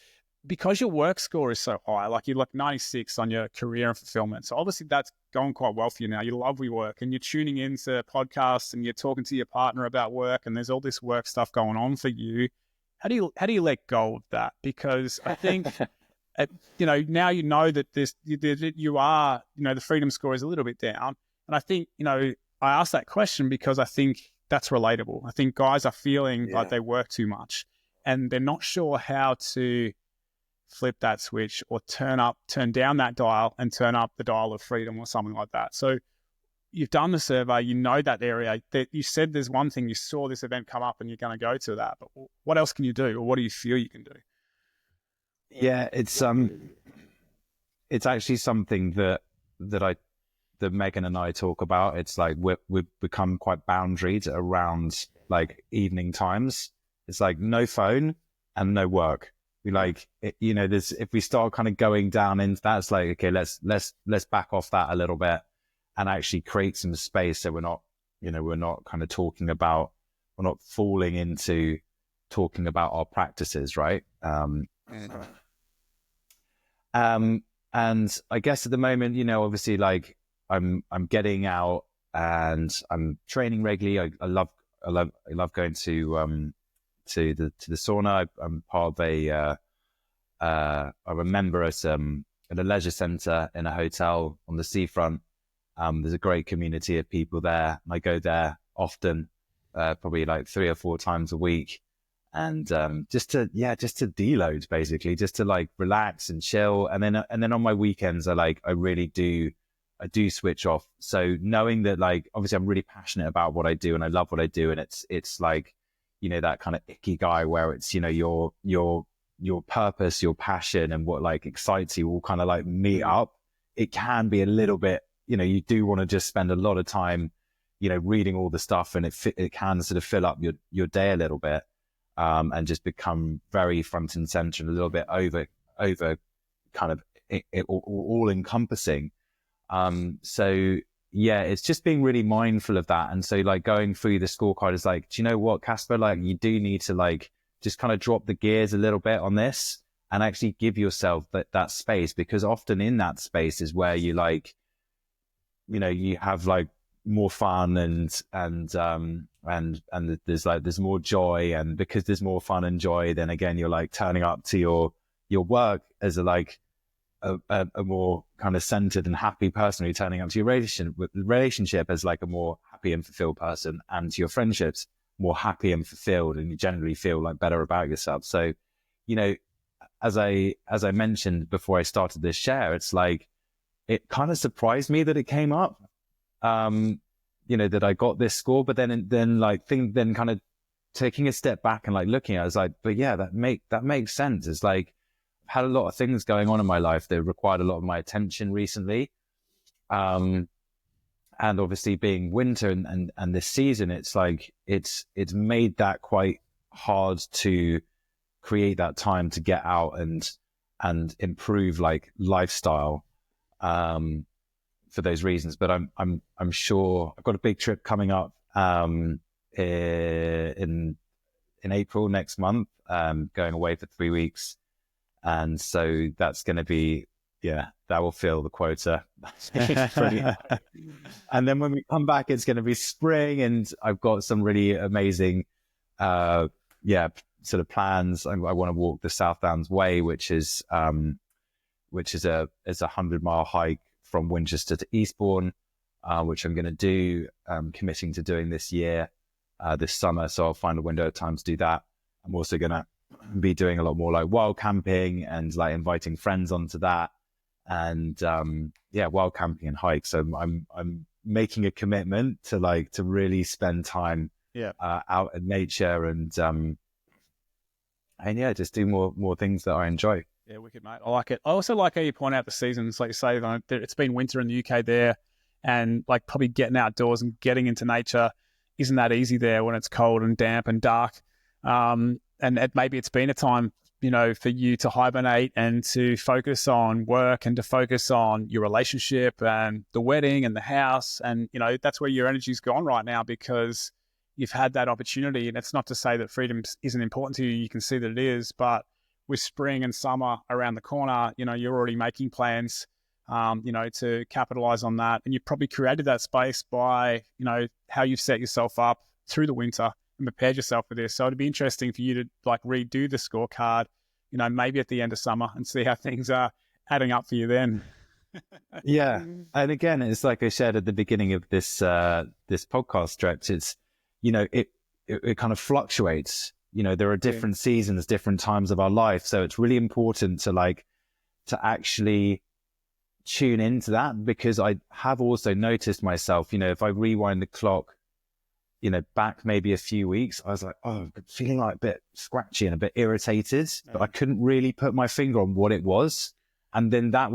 Because your work score is so high, like you're like 96 on your career and fulfillment. So obviously that's going quite well for you now. You love your work and you're tuning into podcasts and you're talking to your partner about work and there's all this work stuff going on for you. How do you let go of that? Because I think, now you know that you are, the freedom score is a little bit down. And I think, I asked that question because I think that's relatable. I think guys are feeling like they work too much and they're not sure how to flip that switch or turn down that dial and turn up the dial of freedom or something like that. So you've done the survey, you know that area, that you said there's one thing, you saw this event come up and you're going to go to that, but what else can you do, or what do you feel you can do?
Yeah, it's actually something that Megan and I talk about. It's like we've become quite boundaried around like evening times. It's like no phone and no work. We like, there's, if we start kind of going down into that, it's like, okay, let's back off that a little bit and actually create some space. So we're not kind of we're not falling into talking about our practices. Right. And I guess at the moment, obviously like I'm getting out and I'm training regularly. I love going to the sauna. I'm part of I'm a member at a leisure centre in a hotel on the seafront. There's a great community of people there. I go there often, probably like 3 or 4 times a week. And just to deload, basically, just to like relax and chill. And then on my weekends, I do switch off. So knowing that, like, obviously I'm really passionate about what I do and I love what I do. And it's like, that kind of ikigai where it's, your purpose, your passion and what like excites you all kind of like meet up. It can be a little bit, you do want to just spend a lot of time, reading all the stuff, and it can sort of fill up your day a little bit, and just become very front and center and a little bit over kind of all encompassing. So yeah, it's just being really mindful of that. And so like going through the scorecard is like, do you know what, Caspar, like you do need to like just kind of drop the gears a little bit on this and actually give yourself that space, because often in that space is where you like, you have like more fun and there's more joy, and because there's more fun and joy, then again, you're like turning up to your work as a more kind of centered and happy person. You're turning up to your relationship as like a more happy and fulfilled person, and to your friendships more happy and fulfilled, and you generally feel like better about yourself. So, as I mentioned before I started this share, it's like, it kind of surprised me that it came up, that I got this score, but then kind of taking a step back and like looking at it, I was like, but yeah, that makes sense. It's like, I've had a lot of things going on in my life that required a lot of my attention recently. And obviously being winter and this season, it's like, it's made that quite hard to create that time to get out and improve like lifestyle, for those reasons. But I'm sure I've got a big trip coming up, in April next month, going away for 3 weeks. And so that's going to be, that will fill the quota. And then when we come back, it's going to be spring, and I've got some really amazing, sort of plans. I want to walk the South Downs Way, which is a 100-mile hike from Winchester to Eastbourne, which I'm going to do, committing to doing this year, this summer. So I'll find a window of time to do that. I'm also going to be doing a lot more like wild camping and like inviting friends onto that, and wild camping and hikes. So I'm making a commitment to really spend time out in nature and and yeah, just do more things that I enjoy.
Yeah, wicked, mate. I like it. I also like how you point out the seasons. Like you say, it's been winter in the UK there, and like probably getting outdoors and getting into nature isn't that easy there when it's cold and damp and dark. And maybe it's been a time, for you to hibernate and to focus on work and to focus on your relationship and the wedding and the house. And, that's where your energy's gone right now because you've had that opportunity. And it's not to say that freedom isn't important to you. You can see that it is, but with spring and summer around the corner, you're already making plans, to capitalize on that. And you've probably created that space by, how you've set yourself up through the winter and prepared yourself for this. So it'd be interesting for you to redo the scorecard, maybe at the end of summer and see how things are adding up for you then.
Yeah. And again, it's like I shared at the beginning of this podcast stretch, it's, it kind of fluctuates. There are different seasons, different times of our life. So it's really important to actually tune into that, because I have also noticed myself, if I rewind the clock, back maybe a few weeks, I was like, I'm feeling like a bit scratchy and a bit irritated, but I couldn't really put my finger on what it was. And then that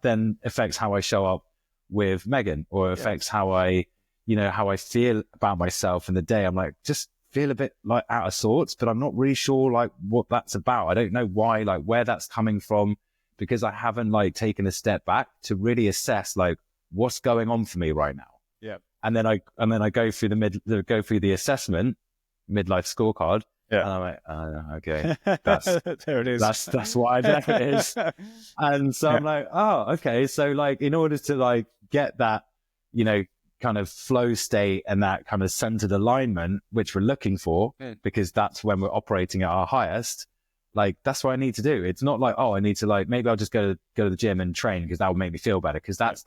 then affects how I show up with Megan, or affects how I feel about myself in the day. I'm like, just feel a bit out of sorts, but I'm not really sure what that's about. I don't know why, where that's coming from, because I haven't taken a step back to really assess what's going on for me right now.
Yeah.
And then I go through the assessment, midlife scorecard.
Yeah.
And I'm like, okay, that's
there it is.
That's why there it is. And so I'm like, oh, okay. So in order to get that, kind of flow state and that kind of centered alignment, which we're looking for, because that's when we're operating at our highest. That's what I need to do. It's not I need to maybe I'll just go to the gym and train because that will make me feel better. Because that's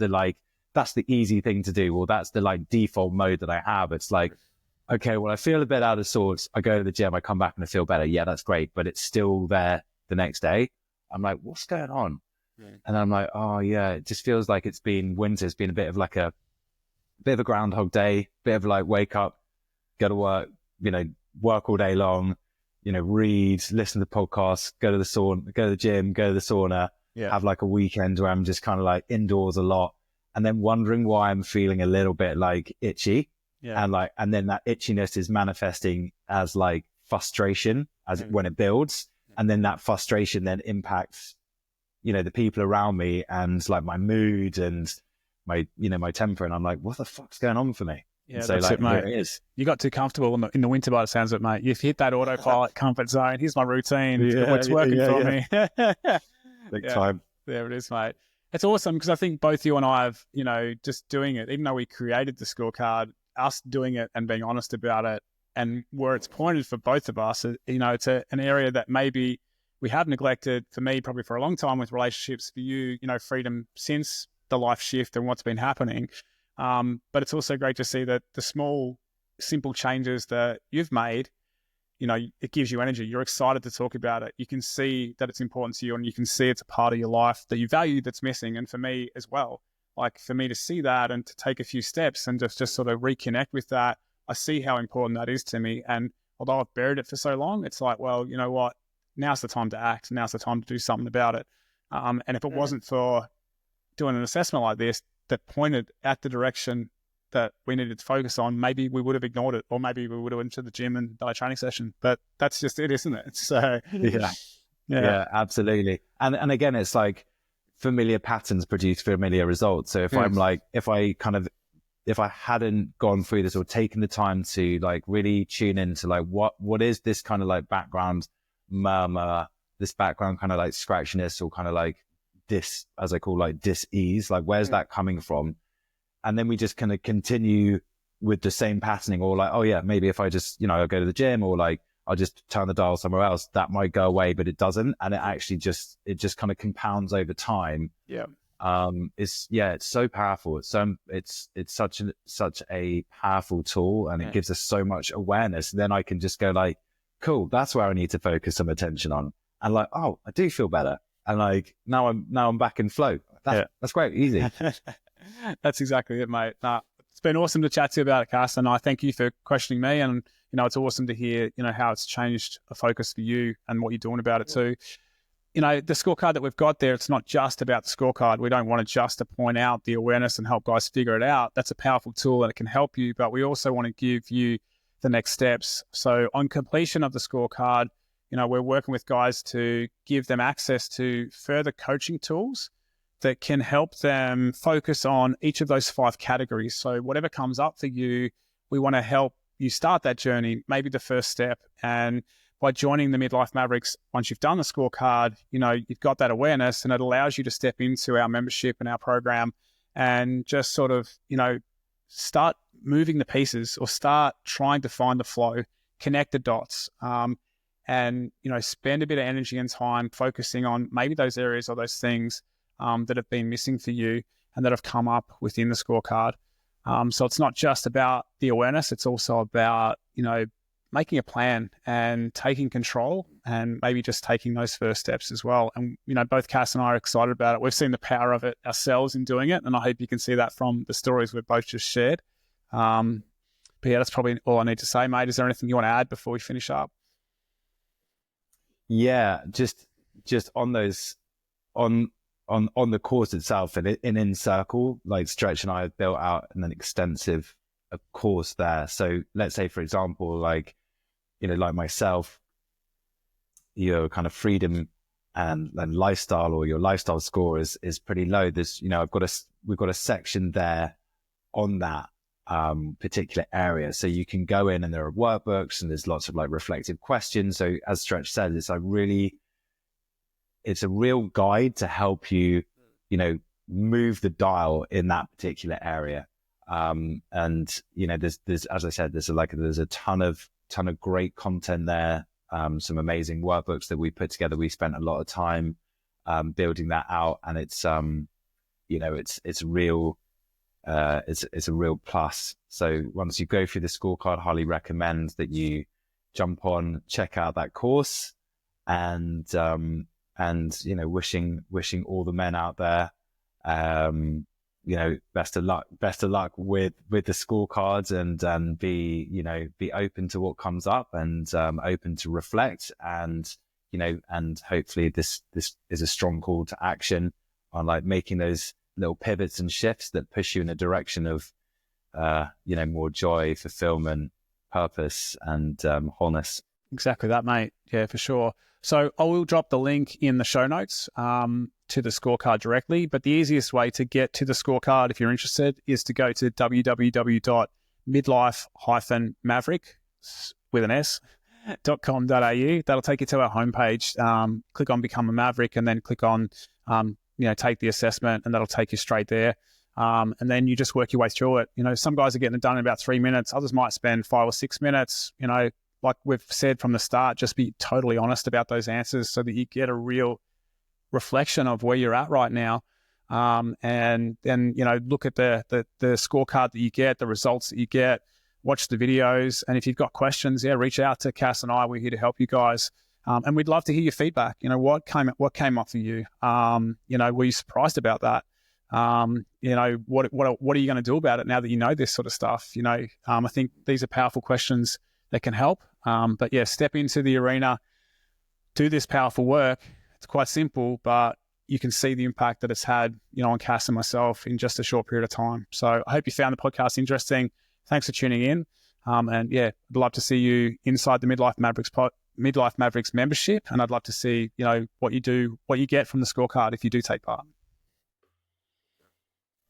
that's the easy thing to do. Or that's the default mode that I have. It's okay, well, I feel a bit out of sorts. I go to the gym, I come back and I feel better. Yeah, that's great. But it's still there the next day. I'm like, what's going on? And I'm like, oh yeah, it just feels like it's been winter. It's been a bit of a groundhog day, bit of wake up, go to work, work all day long, read, listen to podcasts, go to the sauna, go to the gym, go to the sauna, have a weekend where I'm just kind of indoors a lot, and then wondering why I'm feeling a little bit itchy. Yeah. And then that itchiness is manifesting as frustration when it builds. And then that frustration then impacts, the people around me and my mood and my temper. And I'm like, what the fuck's going on for me?
Yeah, so that's it, mate.
It is.
You got too comfortable in the winter by the sounds of it, mate. You've hit that autopilot comfort zone. Here's my routine. It's working for me.
Big time.
There it is, mate. It's awesome because I think both you and I have, just doing it, even though we created the scorecard, us doing it and being honest about it, and where it's pointed for both of us, it's an area that maybe we have neglected. For me, probably for a long time with relationships. For you, freedom since the life shift and what's been happening. But it's also great to see that the small, simple changes that you've made, it gives you energy. You're excited to talk about it. You can see that it's important to you, and you can see it's a part of your life that you value that's missing. And for me as well, for me to see that and to take a few steps and just sort of reconnect with that, I see how important that is to me. And although I've buried it for so long, it's well, you know what? Now's the time to act. Now's the time to do something about it. And if it wasn't for doing an assessment like this that pointed at the direction that we needed to focus on, maybe we would have ignored it, or maybe we would have went to the gym and done a training session. But that's just it, isn't it? So yeah, absolutely.
And again, it's familiar patterns produce familiar results. So if if I hadn't gone through this or taken the time to really tune into what is this kind of background murmur, this background kind of scratchiness, or kind of dis, as I call dis-ease, where's that coming from? And then we just kind of continue with the same patterning, or oh yeah, maybe if I just, I'll go to the gym, or I'll just turn the dial somewhere else, that might go away, but it doesn't. And it actually just kind of compounds over time.
Yeah.
It's so powerful. It's such a powerful tool, and it gives us so much awareness. Then I can just go cool, that's where I need to focus some attention on. And oh, I do feel better. And now I'm back in flow. That's great. Easy.
That's exactly it, mate. It's been awesome to chat to you about it, Cass, and I thank you for questioning me and it's awesome to hear, how it's changed a focus for you and what you're doing about it too. The scorecard that we've got there, it's not just about the scorecard. We don't want it just to point out the awareness and help guys figure it out. That's a powerful tool and it can help you, but we also want to give you the next steps. So on completion of the scorecard, we're working with guys to give them access to further coaching tools that can help them focus on each of those 5 categories. So whatever comes up for you, we want to help you start that journey, maybe the first step. And by joining the Midlife Mavericks, once you've done the scorecard, you've got that awareness and it allows you to step into our membership and our program and just sort of, start moving the pieces or start trying to find the flow, connect the dots, and, spend a bit of energy and time focusing on maybe those areas or those things that have been missing for you and that have come up within the scorecard. So it's not just about the awareness, it's also about, making a plan and taking control and maybe just taking those first steps as well. And, both Cass and I are excited about it. We've seen the power of it ourselves in doing it. And I hope you can see that from the stories we've both just shared. But yeah, that's probably all I need to say, mate. Is there anything you want to add before we finish up?
Yeah, just on those, on the course itself and in Circle, like Stretch and I have built out an extensive course there. So let's say, for example, like myself, your kind of freedom and lifestyle, or your lifestyle score is pretty low. There's, we've got a section there on that particular area. So you can go in and there are workbooks and there's lots of reflective questions. So as Stretch said, it's a real guide to help you, move the dial in that particular area. And there's as I said, there's a ton of great content there. Some amazing workbooks that we put together. We spent a lot of time building that out, and it's it's real. It's a real plus. So once you go through the scorecard, highly recommend that you jump on, check out that course, and wishing all the men out there, best of luck with the scorecards, and be open to what comes up, and open to reflect, and hopefully this is a strong call to action on making those little pivots and shifts that push you in a direction of more joy, fulfillment, purpose, and wholeness.
Exactly that, mate. Yeah, for sure. So I will drop the link in the show notes to the scorecard directly, but the easiest way to get to the scorecard, if you're interested, is to go to www.midlife-maverick with an s.com.au. That'll take you to our homepage. Click on Become a Maverick, and then click on take the assessment, and that'll take you straight there. And then you just work your way through it. Some guys are getting it done in about 3 minutes. Others might spend 5 or 6 minutes. Like we've said from the start, just be totally honest about those answers so that you get a real reflection of where you're at right now. And then, look at the scorecard that you get, the results that you get, watch the videos. And if you've got questions, reach out to Cass and I. We're here to help you guys. And we'd love to hear your feedback. What came up for you? Were you surprised about that? What are you going to do about it now that you know this sort of stuff? I think these are powerful questions that can help. But yeah, step into the arena, do this powerful work. It's quite simple, but you can see the impact that it's had, on Cass and myself in just a short period of time. So I hope you found the podcast interesting. Thanks for tuning in. And yeah, I'd love to see you inside the Midlife Mavericks membership. And I'd love to see, what you get from the scorecard if you do take part.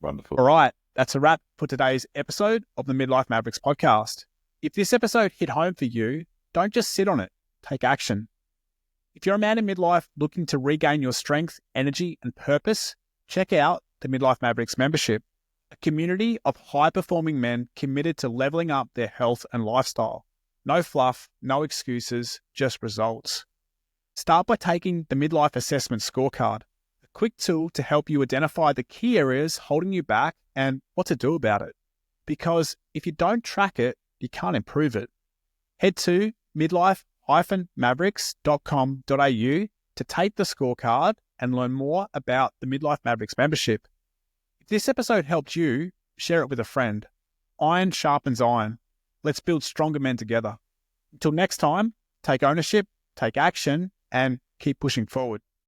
Wonderful.
All right. That's a wrap for today's episode of the Midlife Mavericks podcast. If this episode hit home for you, don't just sit on it. Take action. If you're a man in midlife looking to regain your strength, energy, and purpose, check out the Midlife Mavericks membership, a community of high-performing men committed to leveling up their health and lifestyle. No fluff, no excuses, just results. Start by taking the Midlife Assessment Scorecard, a quick tool to help you identify the key areas holding you back and what to do about it. Because if you don't track it, you can't improve it. Head to midlife-mavericks.com.au to take the scorecard and learn more about the Midlife Mavericks membership. If this episode helped you, share it with a friend. Iron sharpens iron. Let's build stronger men together. Until next time, take ownership, take action, and keep pushing forward.